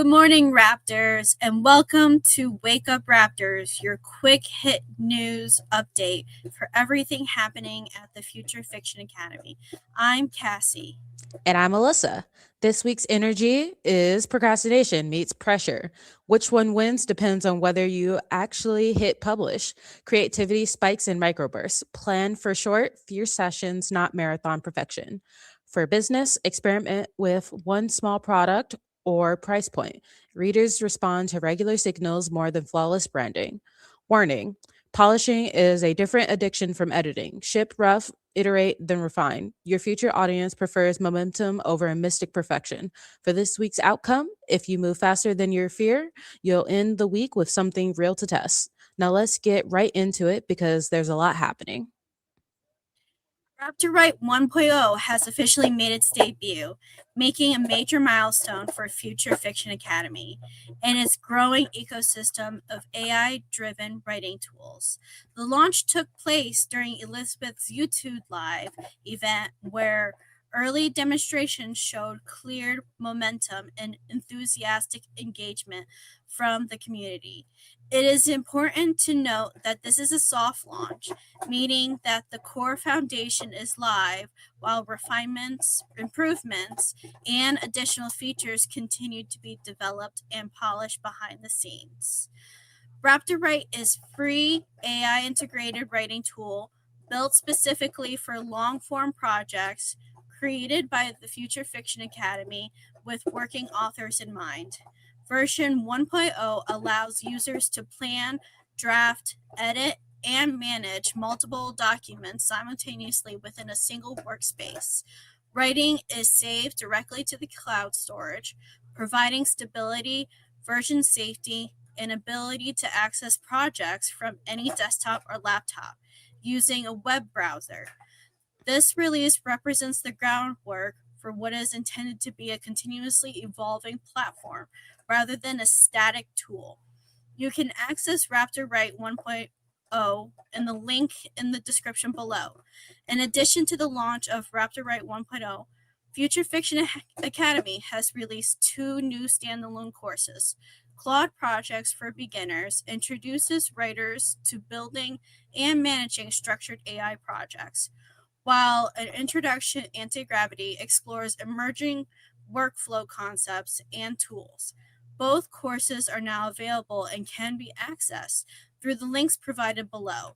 Good morning, Raptors, and welcome to Wake Up Raptors, your quick hit news update for everything happening at the Future Fiction Academy. I'm Cassie. And I'm Alyssa. This week's energy is procrastination meets pressure. Which one wins depends on whether you actually hit publish. Creativity spikes in microbursts. Plan for short, few sessions, not marathon perfection. For business, experiment with one small product or price point. Readers respond to regular signals more than flawless branding. Warning: polishing is a different addiction from editing. Ship rough, iterate, then refine. Your future audience prefers momentum over a mystic perfection. For this week's outcome, if you move faster than your fear, you'll end the week with something real to test. Now let's get right into it because there's a lot happening. Raptor Write 1.0 has officially made its debut, making a major milestone for Future Fiction Academy and its growing ecosystem of AI driven writing tools. The launch took place during Elizabeth's YouTube Live event, where early demonstrations showed clear momentum and enthusiastic engagement from the community. It is important to note that this is a soft launch, meaning that the core foundation is live while refinements, improvements, and additional features continue to be developed and polished behind the scenes. Raptor Write is free AI integrated writing tool built specifically for long form projects created by the Future Fiction Academy with working authors in mind. Version 1.0 allows users to plan, draft, edit, and manage multiple documents simultaneously within a single workspace. Writing is saved directly to the cloud storage, providing stability, version safety, and ability to access projects from any desktop or laptop using a web browser. This release represents the groundwork for what is intended to be a continuously evolving platform rather than a static tool. You can access Raptor Write 1.0 in the link in the description below. In addition to the launch of Raptor Write 1.0, Future Fiction Academy has released two new standalone courses. Claude Projects for Beginners introduces writers to building and managing structured AI projects, while an Introduction Anti-Gravity explores emerging workflow concepts and tools. Both courses are now available and can be accessed through the links provided below.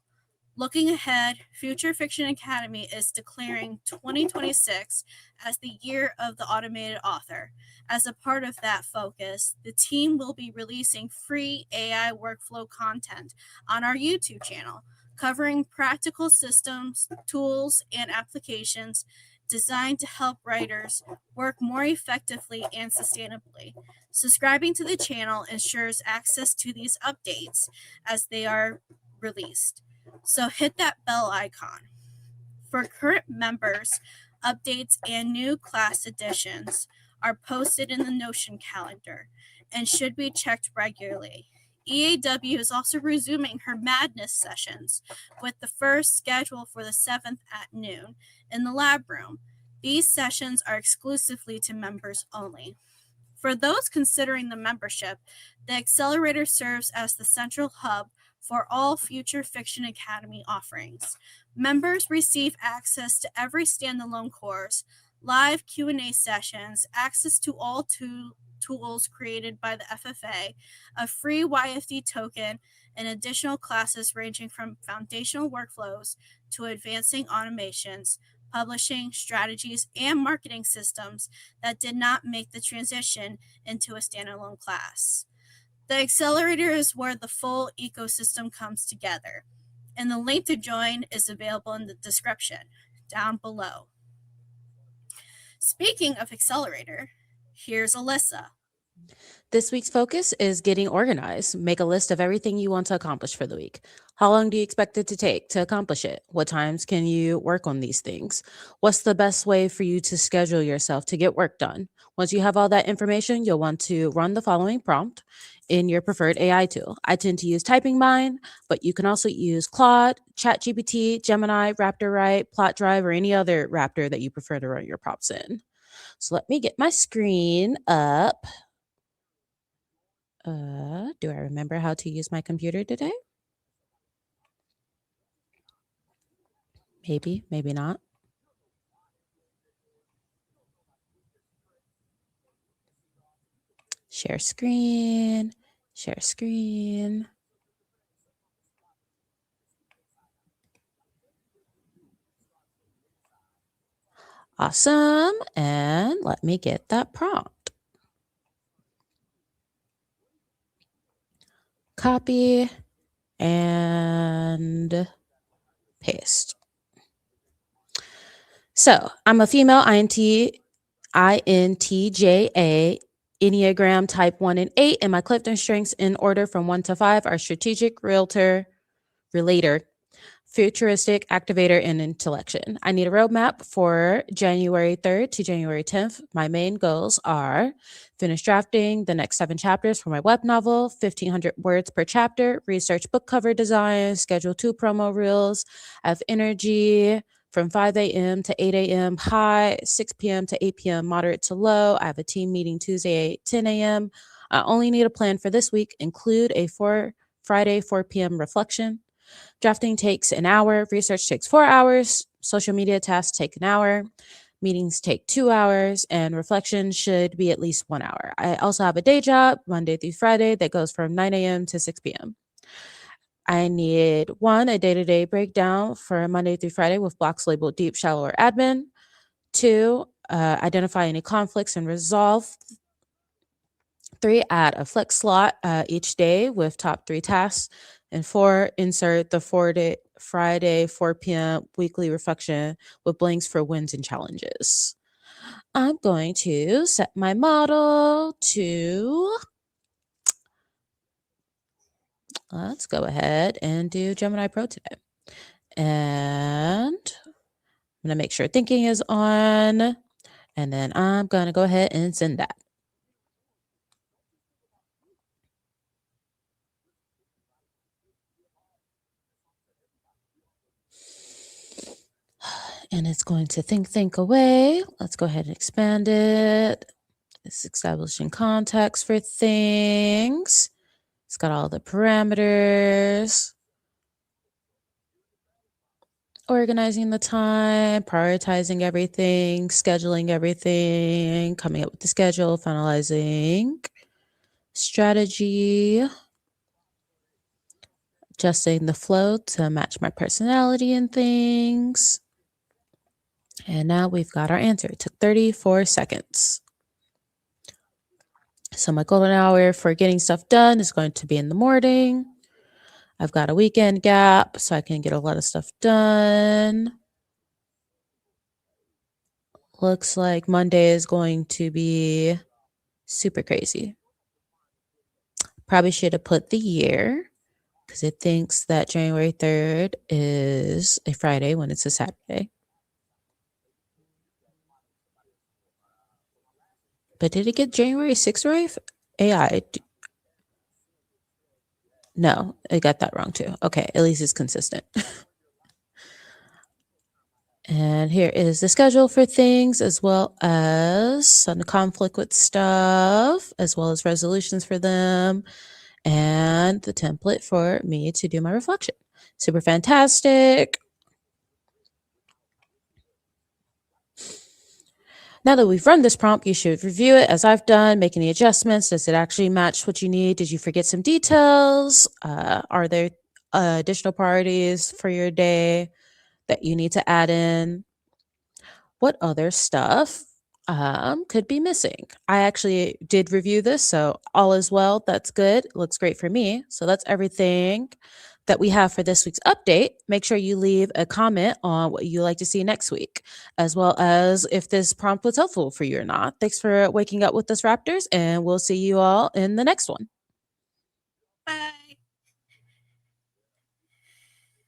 Looking ahead, Future Fiction Academy is declaring 2026 as the year of the automated author. As a part of that focus, the team will be releasing free AI workflow content on our YouTube channel, covering practical systems, tools, and applications designed to help writers work more effectively and sustainably. Subscribing to the channel ensures access to these updates as they are released. So hit that bell icon. For current members, updates and new class additions are posted in the Notion calendar and should be checked regularly. EAW is also resuming her Madness sessions, with the first scheduled for the 7th at noon in the lab room. These sessions are exclusively to members only. For those considering the membership, the Accelerator serves as the central hub for all Future Fiction Academy offerings. Members receive access to every standalone course, live Q&A sessions, access to all tools created by the FFA, a free YFD token, and additional classes ranging from foundational workflows to advancing automations, publishing strategies, and marketing systems that did not make the transition into a standalone class. The accelerator is where the full ecosystem comes together, and the link to join is available in the description down below. Speaking of accelerator, here's Alyssa. This week's focus is getting organized. Make a list of everything you want to accomplish for the week. How long do you expect it to take to accomplish it? What times can you work on these things? What's the best way for you to schedule yourself to get work done? Once you have all that information, you'll want to run the following prompt in your preferred AI tool. I tend to use Typing Mine, but you can also use Claude, ChatGPT, Gemini, Raptor Write, Plot Drive, or any other Raptor that you prefer to run your prompts in. So let me get my screen up. Do I remember how to use my computer today? Maybe, maybe not. Share screen, share screen. Awesome. And let me get that prompt. Copy and paste. So I'm a female INTJA, Enneagram type 1 and 8, and my Clifton strengths in order from 1 to 5 are strategic, realtor, relator, futuristic, activator, and intellection. I need a roadmap for January 3rd to January 10th. My main goals are finish drafting the next 7 chapters for my web novel, 1,500 words per chapter, research book cover design, schedule 2 promo reels, have energy from 5 a.m. to 8 a.m. high, 6 p.m. to 8 p.m. moderate to low. I have a team meeting Tuesday at 10 a.m. I only need a plan for this week, include a Friday 4 p.m. reflection. Drafting takes an hour, research takes 4 hours, social media tasks take an hour, meetings take 2 hours, and reflection should be at least 1 hour. I also have a day job Monday through Friday that goes from 9 a.m. to 6 p.m. I need a day-to-day breakdown for Monday through Friday with blocks labeled deep, shallow, or admin. 2, identify any conflicts and resolve. 3, add a flex slot each day with top 3 tasks. And 4, insert the Friday 4 p.m. weekly reflection with blanks for wins and challenges. I'm going to set my model to, let's go ahead and do Gemini Pro today. And I'm going to make sure thinking is on. And then I'm going to go ahead and send that. And it's going to think away. Let's go ahead and expand it. It's establishing context for things. It's got all the parameters. Organizing the time, prioritizing everything, scheduling everything, coming up with the schedule, finalizing strategy, adjusting the flow to match my personality and things. And now we've got our answer. It took 34 seconds. So my golden hour for getting stuff done is going to be in the morning. I've got a weekend gap, so I can get a lot of stuff done. Looks like Monday is going to be super crazy. Probably should have put the year because it thinks that January 3rd is a Friday when it's a Saturday. But did it get January 6th right? AI. No, I got that wrong too. Okay, at least it's consistent. And here is the schedule for things, as well as some conflict with stuff, as well as resolutions for them, and the template for me to do my reflection. Super fantastic. Now that we've run this prompt, you should review it as I've done, make any adjustments. Does it actually match what you need? Did you forget some details? Are there additional priorities for your day that you need to add in? What other stuff could be missing? I actually did review this, so all is well. That's good. Looks great for me. So that's everything that we have for this week's update. Make sure you leave a comment on what you like to see next week, as well as if this prompt was helpful for you or not. Thanks for waking up with us, Raptors, and we'll see you all in the next one.